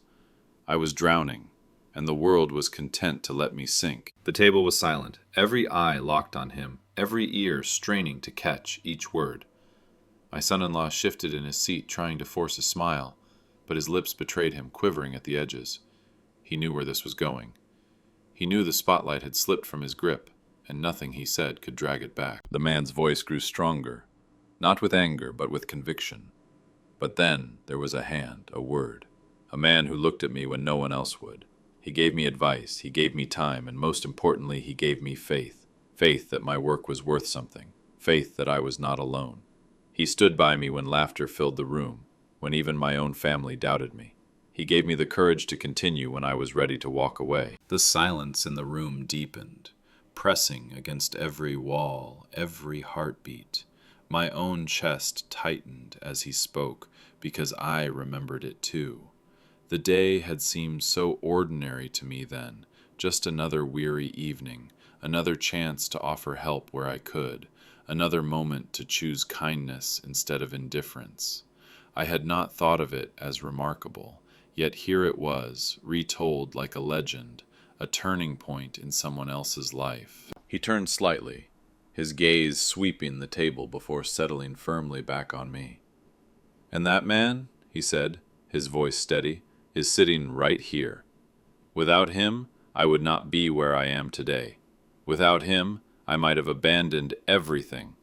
I was drowning, and the world was content to let me sink." The table was silent, every eye locked on him, every ear straining to catch each word. My son-in-law shifted in his seat, trying to force a smile, but his lips betrayed him, quivering at the edges. He knew where this was going. He knew the spotlight had slipped from his grip, and nothing he said could drag it back. The man's voice grew stronger, not with anger, but with conviction. But then there was a hand, a word, a man who looked at me when no one else would. He gave me advice, he gave me time, and most importantly, he gave me faith. Faith that my work was worth something, faith that I was not alone. He stood by me when laughter filled the room, when even my own family doubted me. He gave me the courage to continue when I was ready to walk away. The silence in the room deepened, pressing against every wall, every heartbeat. My own chest tightened as he spoke, because I remembered it too. The day had seemed so ordinary to me then, just another weary evening, another chance to offer help where I could, another moment to choose kindness instead of indifference. I had not thought of it as remarkable, yet here it was, retold like a legend, a turning point in someone else's life. He turned slightly, his gaze sweeping the table before settling firmly back on me. "And that man," he said, his voice steady, "is sitting right here. Without him, I would not be where I am today. Without him, I might have abandoned everything.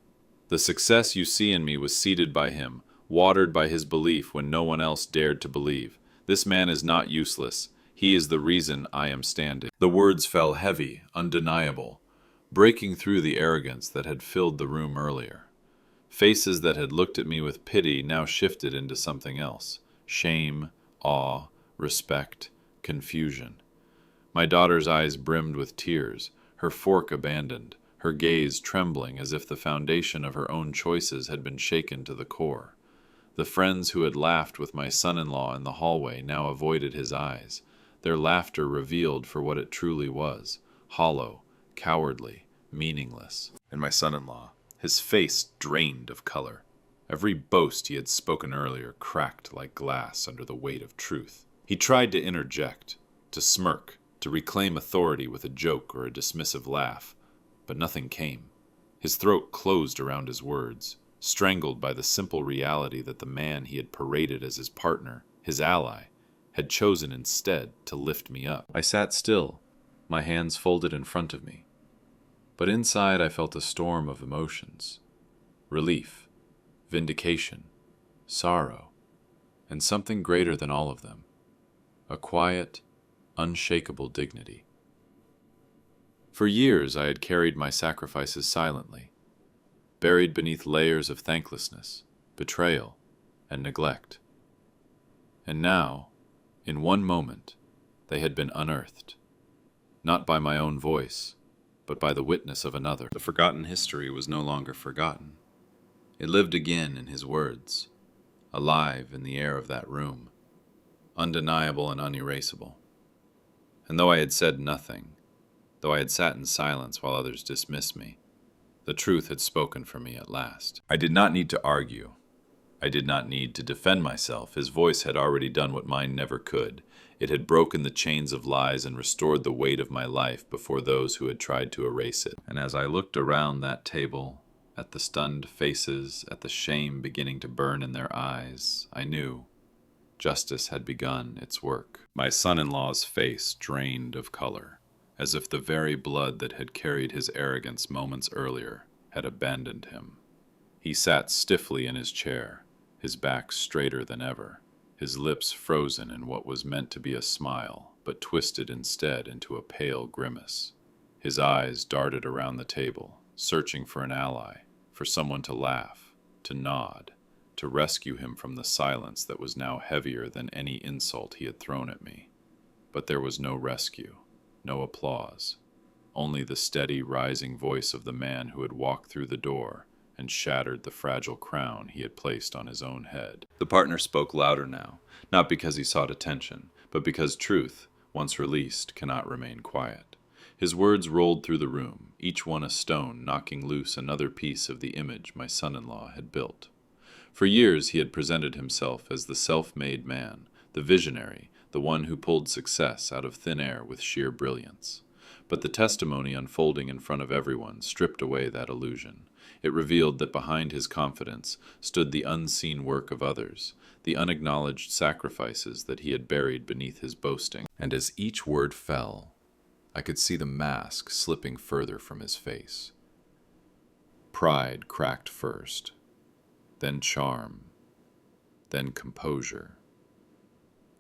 The success you see in me was seeded by him, watered by his belief when no one else dared to believe. This man is not useless. He is the reason I am standing." The words fell heavy, undeniable, breaking through the arrogance that had filled the room earlier. Faces that had looked at me with pity now shifted into something else: shame, awe, respect, confusion. My daughter's eyes brimmed with tears, her fork abandoned, her gaze trembling as if the foundation of her own choices had been shaken to the core. The friends who had laughed with my son-in-law in the hallway now avoided his eyes. Their laughter revealed for what it truly was: hollow, cowardly, meaningless. And my son-in-law, his face drained of color. Every boast he had spoken earlier cracked like glass under the weight of truth. He tried to interject, to smirk, to reclaim authority with a joke or a dismissive laugh, but nothing came. His throat closed around his words, strangled by the simple reality that the man he had paraded as his partner, his ally, had chosen instead to lift me up. I sat still, my hands folded in front of me. But inside I felt a storm of emotions: relief, vindication, sorrow, and something greater than all of them: a quiet, unshakable dignity. For years I had carried my sacrifices silently, buried beneath layers of thanklessness, betrayal, and neglect. And now, in one moment, they had been unearthed, not by my own voice, but by the witness of another. The forgotten history was no longer forgotten. It lived again in his words, alive in the air of that room, undeniable and unerasable. And though I had said nothing, though I had sat in silence while others dismissed me, the truth had spoken for me at last. I did not need to argue. I did not need to defend myself. His voice had already done what mine never could. It had broken the chains of lies and restored the weight of my life before those who had tried to erase it. And as I looked around that table, at the stunned faces, at the shame beginning to burn in their eyes, I knew justice had begun its work. My son-in-law's face drained of color, as if the very blood that had carried his arrogance moments earlier had abandoned him. He sat stiffly in his chair, his back straighter than ever, his lips frozen in what was meant to be a smile, but twisted instead into a pale grimace. His eyes darted around the table, searching for an ally, for someone to laugh, to nod, to rescue him from the silence that was now heavier than any insult he had thrown at me. But there was no rescue, no applause, only the steady rising voice of the man who had walked through the door and shattered the fragile crown he had placed on his own head. The partner spoke louder now, not because he sought attention, but because truth, once released, cannot remain quiet. His words rolled through the room, each one a stone knocking loose another piece of the image my son-in-law had built. For years he had presented himself as the self-made man, the visionary, the one who pulled success out of thin air with sheer brilliance. But the testimony unfolding in front of everyone stripped away that illusion. It revealed that behind his confidence stood the unseen work of others, the unacknowledged sacrifices that he had buried beneath his boasting. And as each word fell, I could see the mask slipping further from his face. Pride cracked first, then charm, then composure.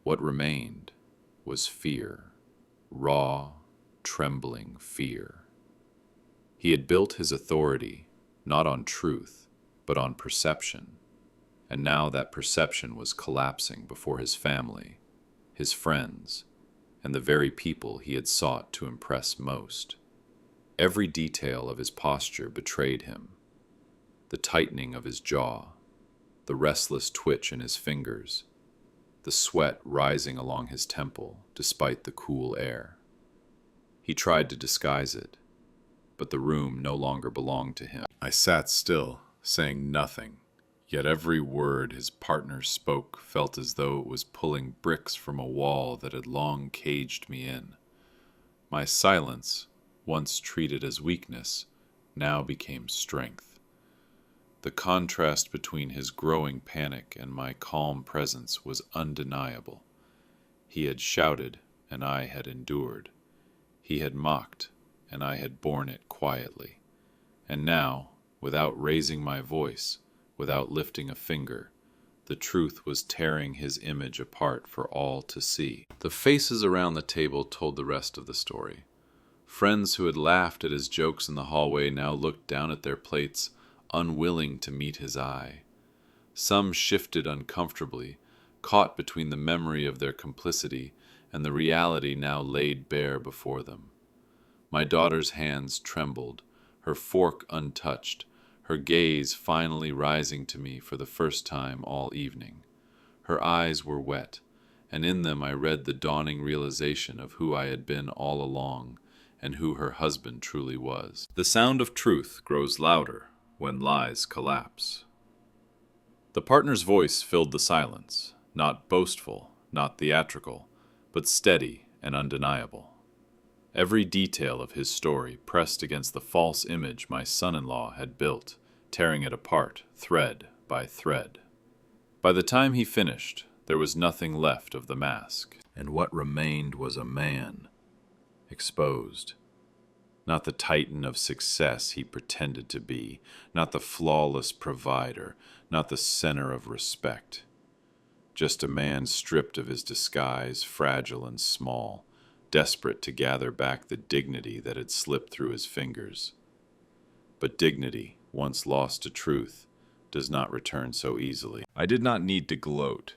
What remained was fear, raw, trembling fear. He had built his authority not on truth, but on perception, and now that perception was collapsing before his family, his friends, and the very people he had sought to impress most. Every detail of his posture betrayed him: the tightening of his jaw, the restless twitch in his fingers, the sweat rising along his temple despite the cool air. He tried to disguise it, but the room no longer belonged to him. I sat still, saying nothing, yet every word his partner spoke felt as though it was pulling bricks from a wall that had long caged me in. My silence, once treated as weakness, now became strength. The contrast between his growing panic and my calm presence was undeniable. He had shouted, and I had endured. He had mocked, and I had borne it quietly. And now, without raising my voice, without lifting a finger, the truth was tearing his image apart for all to see. The faces around the table told the rest of the story. Friends who had laughed at his jokes in the hallway now looked down at their plates, unwilling to meet his eye. Some shifted uncomfortably, caught between the memory of their complicity and the reality now laid bare before them. My daughter's hands trembled, her fork untouched, her gaze finally rising to me for the first time all evening. Her eyes were wet, and in them I read the dawning realization of who I had been all along and who her husband truly was. The sound of truth grows louder when lies collapse. The partner's voice filled the silence, not boastful, not theatrical, but steady and undeniable. Every detail of his story pressed against the false image my son-in-law had built, tearing it apart, thread by thread. By the time he finished, there was nothing left of the mask, and what remained was a man, exposed. Not the titan of success he pretended to be, not the flawless provider, not the center of respect. Just a man stripped of his disguise, fragile and small, desperate to gather back the dignity that had slipped through his fingers. But dignity, once lost to truth, does not return so easily. I did not need to gloat.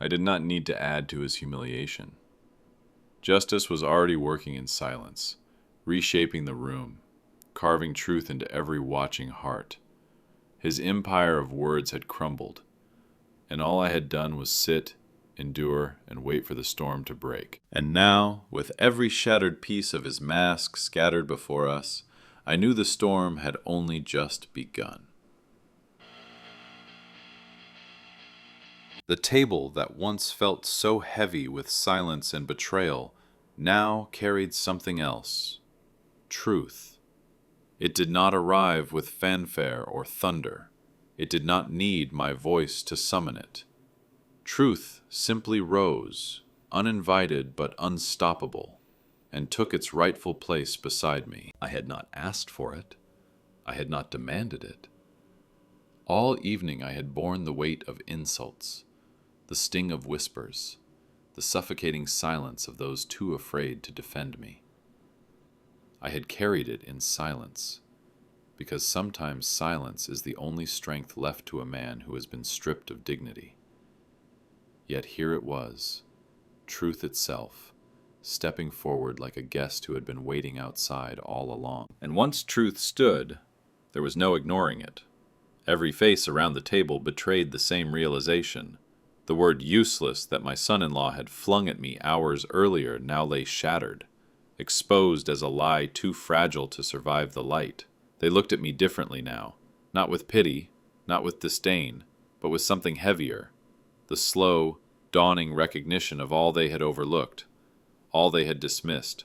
I did not need to add to his humiliation. Justice was already working in silence, reshaping the room, carving truth into every watching heart. His empire of words had crumbled, and all I had done was sit, endure, and wait for the storm to break. And now, with every shattered piece of his mask scattered before us, I knew the storm had only just begun. The table that once felt so heavy with silence and betrayal now carried something else. Truth. It did not arrive with fanfare or thunder. It did not need my voice to summon it. Truth simply rose, uninvited but unstoppable, and took its rightful place beside me. I had not asked for it. I had not demanded it. All evening I had borne the weight of insults, the sting of whispers, the suffocating silence of those too afraid to defend me. I had carried it in silence, because sometimes silence is the only strength left to a man who has been stripped of dignity. Yet here it was, truth itself, stepping forward like a guest who had been waiting outside all along. And once truth stood, there was no ignoring it. Every face around the table betrayed the same realization. The word useless that my son-in-law had flung at me hours earlier now lay shattered, exposed as a lie too fragile to survive the light. They looked at me differently now, not with pity, not with disdain, but with something heavier, the slow, dawning recognition of all they had overlooked, all they had dismissed.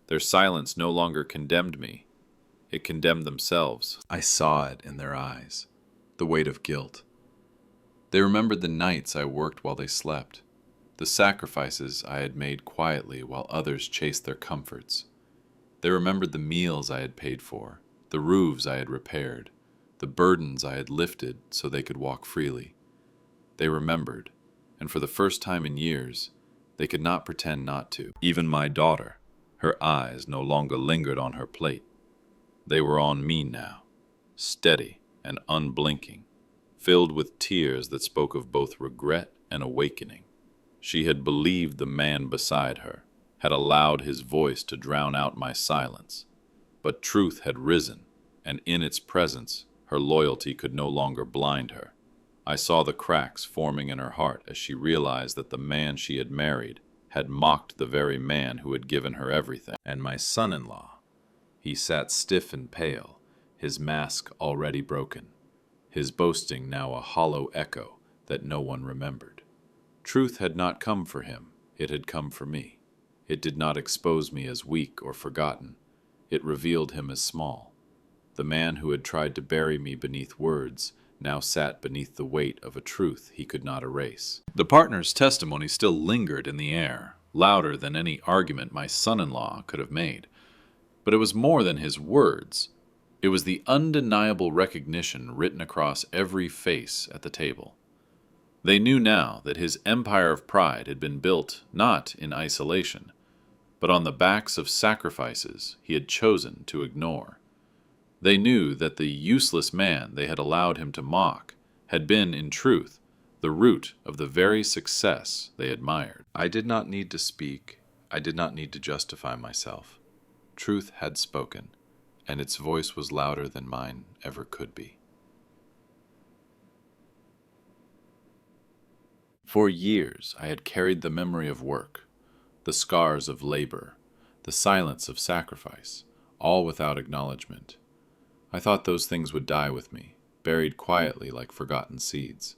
Their silence no longer condemned me. It condemned themselves. I saw it in their eyes, the weight of guilt. They remembered the nights I worked while they slept, the sacrifices I had made quietly while others chased their comforts. They remembered the meals I had paid for, the roofs I had repaired, the burdens I had lifted so they could walk freely. They remembered, and for the first time in years, they could not pretend not to. Even my daughter, her eyes no longer lingered on her plate. They were on me now, steady and unblinking, filled with tears that spoke of both regret and awakening. She had believed the man beside her, had allowed his voice to drown out my silence. But truth had risen, and in its presence, her loyalty could no longer blind her. I saw the cracks forming in her heart as she realized that the man she had married had mocked the very man who had given her everything. And my son-in-law, he sat stiff and pale, his mask already broken, his boasting now a hollow echo that no one remembered. Truth had not come for him, it had come for me. It did not expose me as weak or forgotten. It revealed him as small. The man who had tried to bury me beneath words now sat beneath the weight of a truth he could not erase. The partner's testimony still lingered in the air, louder than any argument my son-in-law could have made. But it was more than his words. It was the undeniable recognition written across every face at the table. They knew now that his empire of pride had been built not in isolation, but on the backs of sacrifices he had chosen to ignore. They knew that the useless man they had allowed him to mock had been, in truth, the root of the very success they admired. I did not need to speak. I did not need to justify myself. Truth had spoken, and its voice was louder than mine ever could be. For years I had carried the memory of work, the scars of labor, the silence of sacrifice, all without acknowledgement. I thought those things would die with me, buried quietly like forgotten seeds.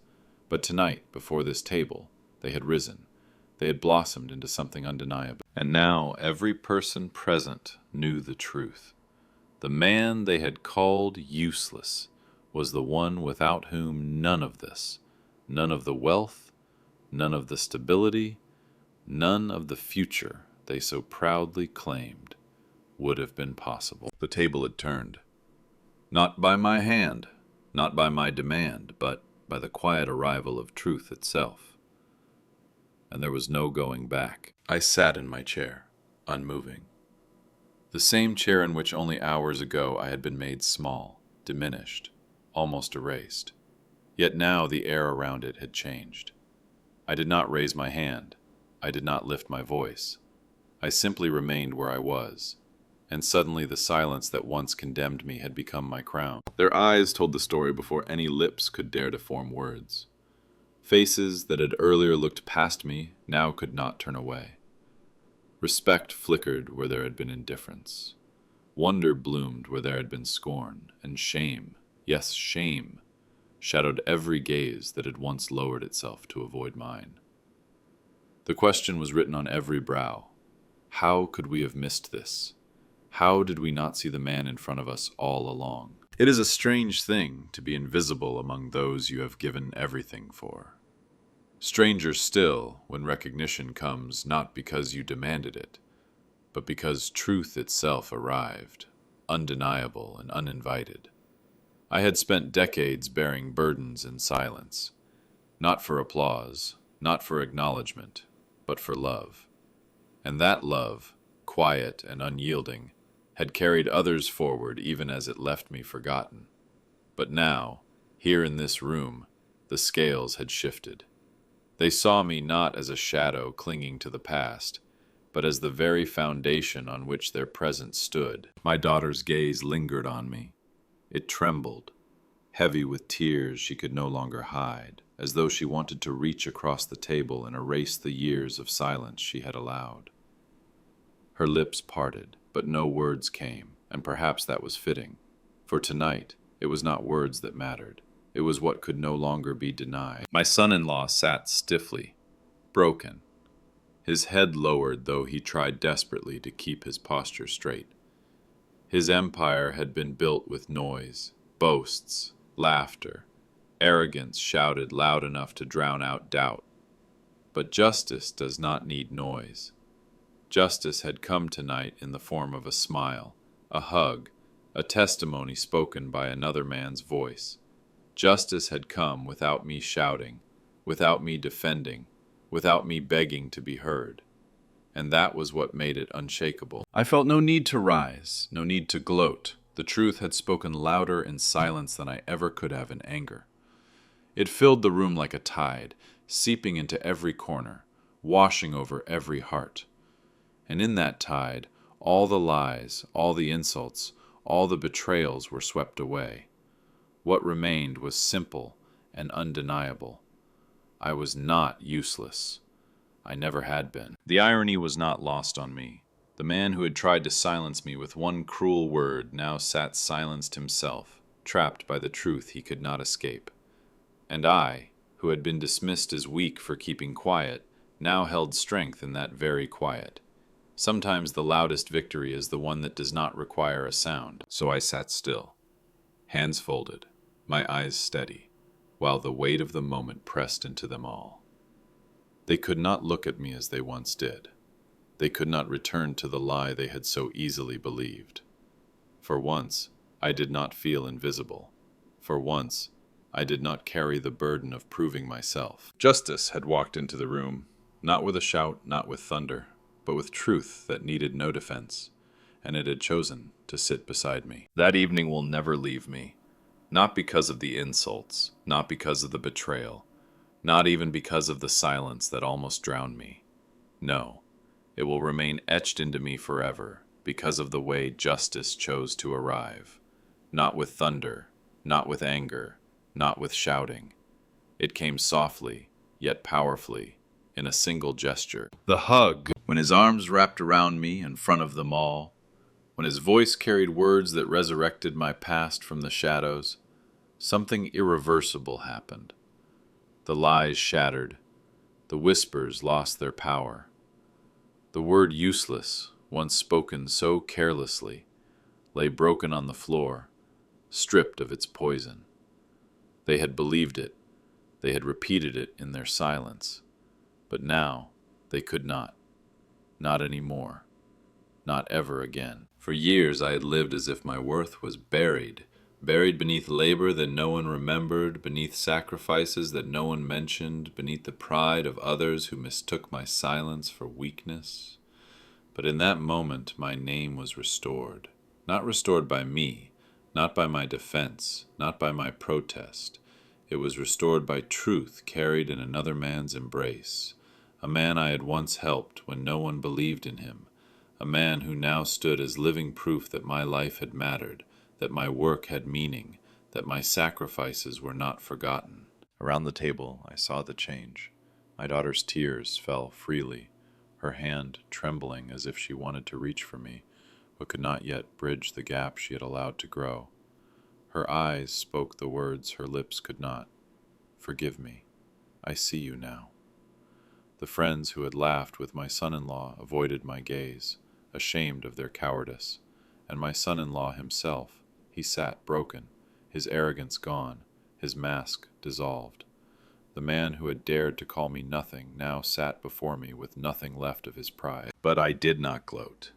But tonight, before this table, they had risen. They had blossomed into something undeniable. And now every person present knew the truth. The man they had called useless was the one without whom none of this, none of the wealth, none of the stability, none of the future they so proudly claimed would have been possible. The table had turned. Not by my hand, not by my demand, but by the quiet arrival of truth itself. And there was no going back. I sat in my chair, unmoving. The same chair in which only hours ago I had been made small, diminished, almost erased. Yet now the air around it had changed. I did not raise my hand. I did not lift my voice. I simply remained where I was. And suddenly the silence that once condemned me had become my crown. Their eyes told the story before any lips could dare to form words. Faces that had earlier looked past me now could not turn away. Respect flickered where there had been indifference. Wonder bloomed where there had been scorn, and shame, yes, shame, shadowed every gaze that had once lowered itself to avoid mine. The question was written on every brow. How could we have missed this? How did we not see the man in front of us all along? It is a strange thing to be invisible among those you have given everything for. Stranger still when recognition comes not because you demanded it, but because truth itself arrived, undeniable and uninvited. I had spent decades bearing burdens in silence, not for applause, not for acknowledgement, but for love. And that love, quiet and unyielding, had carried others forward even as it left me forgotten. But now, here in this room, the scales had shifted. They saw me not as a shadow clinging to the past, but as the very foundation on which their presence stood. My daughter's gaze lingered on me. It trembled, heavy with tears she could no longer hide, as though she wanted to reach across the table and erase the years of silence she had allowed. Her lips parted, but no words came, and perhaps that was fitting, for tonight it was not words that mattered. It was what could no longer be denied. My son-in-law sat stiffly, broken, his head lowered though he tried desperately to keep his posture straight. His empire had been built with noise, boasts, laughter, arrogance shouted loud enough to drown out doubt. But justice does not need noise. Justice had come tonight in the form of a smile, a hug, a testimony spoken by another man's voice. Justice had come without me shouting, without me defending, without me begging to be heard. And that was what made it unshakable. I felt no need to rise, no need to gloat. The truth had spoken louder in silence than I ever could have in anger. It filled the room like a tide, seeping into every corner, washing over every heart. And in that tide, all the lies, all the insults, all the betrayals were swept away. What remained was simple and undeniable. I was not useless. I never had been. The irony was not lost on me. The man who had tried to silence me with one cruel word now sat silenced himself, trapped by the truth he could not escape. And I, who had been dismissed as weak for keeping quiet, now held strength in that very quiet. Sometimes the loudest victory is the one that does not require a sound. So I sat still, hands folded, my eyes steady, while the weight of the moment pressed into them all. They could not look at me as they once did. They could not return to the lie they had so easily believed. For once, I did not feel invisible. For once, I did not carry the burden of proving myself. Justice had walked into the room, not with a shout, not with thunder, but with truth that needed no defense, and it had chosen to sit beside me. That evening will never leave me. Not because of the insults, not because of the betrayal, not even because of the silence that almost drowned me. No, it will remain etched into me forever because of the way justice chose to arrive. Not with thunder, not with anger, not with shouting. It came softly, yet powerfully, in a single gesture. The hug, when his arms wrapped around me in front of them all, when his voice carried words that resurrected my past from the shadows, something irreversible happened. The lies shattered. The whispers lost their power. The word useless, once spoken so carelessly, lay broken on the floor, stripped of its poison. They had believed it. They had repeated it in their silence. But now they could not. Not anymore. Not ever again. For years I had lived as if my worth was buried beneath labor that no one remembered, beneath sacrifices that no one mentioned, beneath the pride of others who mistook my silence for weakness. But in that moment my name was restored. Not restored by me, not by my defense, not by my protest. It was restored by truth carried in another man's embrace, a man I had once helped when no one believed in him, a man who now stood as living proof that my life had mattered, that my work had meaning, that my sacrifices were not forgotten. Around the table I saw the change. My daughter's tears fell freely, her hand trembling as if she wanted to reach for me, but could not yet bridge the gap she had allowed to grow. Her eyes spoke the words her lips could not. Forgive me. I see you now. The friends who had laughed with my son-in-law avoided my gaze, ashamed of their cowardice, and my son-in-law himself, he sat broken, his arrogance gone, his mask dissolved. The man who had dared to call me nothing now sat before me with nothing left of his pride. But I did not gloat.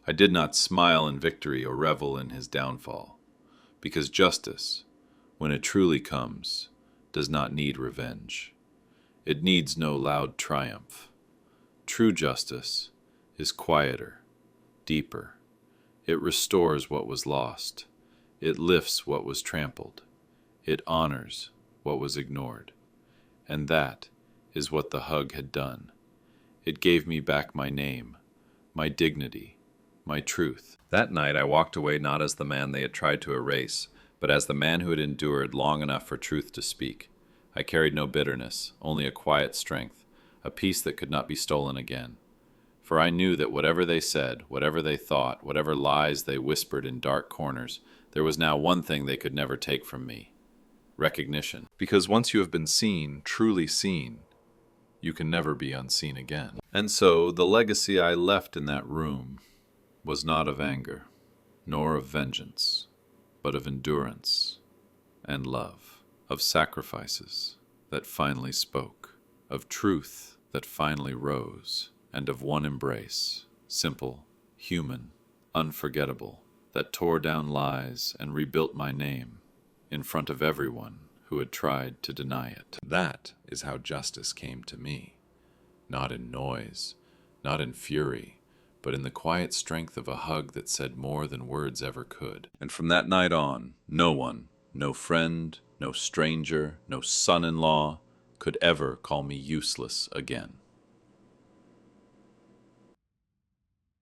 I did not smile in victory or revel in his downfall, because justice, when it truly comes, does not need revenge. It needs no loud triumph. True justice is quieter, deeper. It restores what was lost. It lifts what was trampled. It honors what was ignored. And that is what the hug had done. It gave me back my name, my dignity, my truth. That night I walked away not as the man they had tried to erase, but as the man who had endured long enough for truth to speak. I carried no bitterness, only a quiet strength, a peace that could not be stolen again. For I knew that whatever they said, whatever they thought, whatever lies they whispered in dark corners, there was now one thing they could never take from me: recognition. Because once you have been seen, truly seen, you can never be unseen again. And so the legacy I left in that room was not of anger, nor of vengeance, but of endurance and love, of sacrifices that finally spoke, of truth that finally rose, and of one embrace, simple, human, unforgettable, that tore down lies and rebuilt my name in front of everyone who had tried to deny it. That is how justice came to me, not in noise, not in fury, but in the quiet strength of a hug that said more than words ever could. And from that night on, no one, no friend, no stranger, no son-in-law, could ever call me useless again.